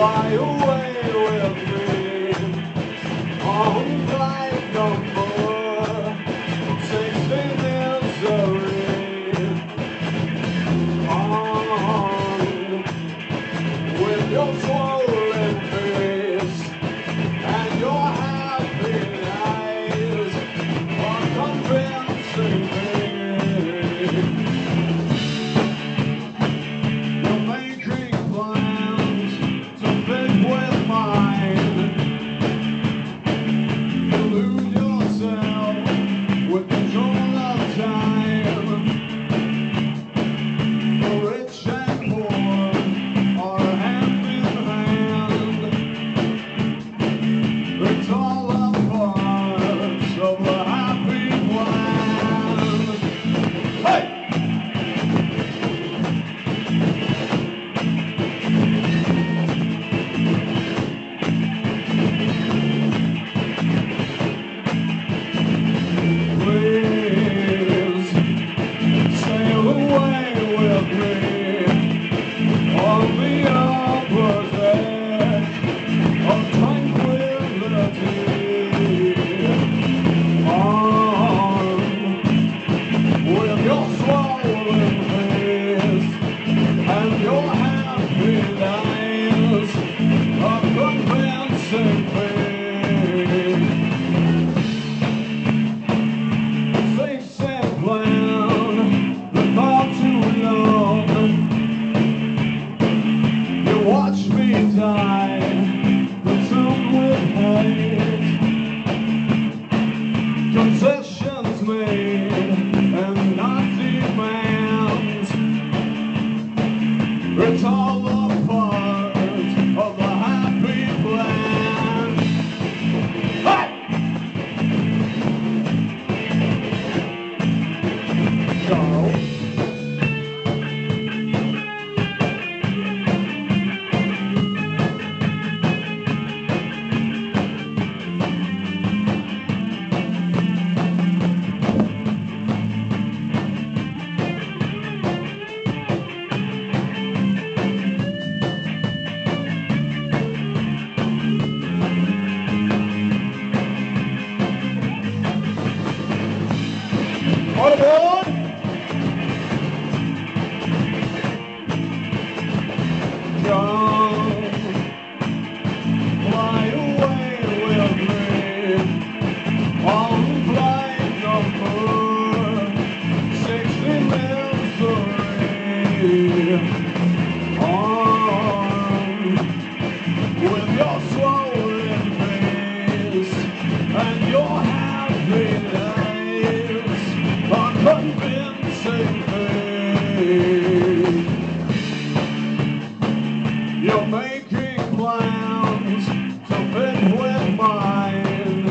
Fly away with me on flight number 16 Missouri. On with your swollen face and your happy eyes are convincing me. You're making plans to fit with mine. You lose yourself with control of time. The rich and poor are hand in hand. It's all a part of a happy plan. Hey! Please sail away with me on the opposite of tranquility. On with your swollen face and your happy lies are convincing me. Things and plan the far too long. You watch me die, consumed with hate. Concessions made and not demands. It's all a part of the happy plan. Hey! Charles. All aboard! John, fly away with me on flight number 16 Missouri. On with your swollen face and your happy lies are convincing me. You're making plans to fit with mine.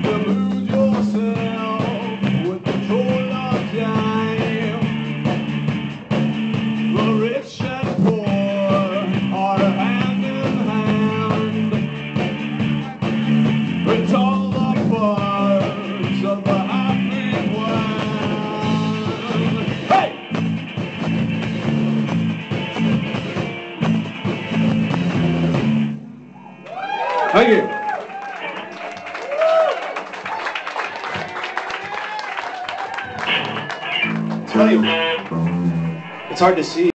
You lose yourself with control of time. The rich and poor are hand in hand. It's all a part of the happy plan. Hey! Thank you. Tell you, it's hard to see.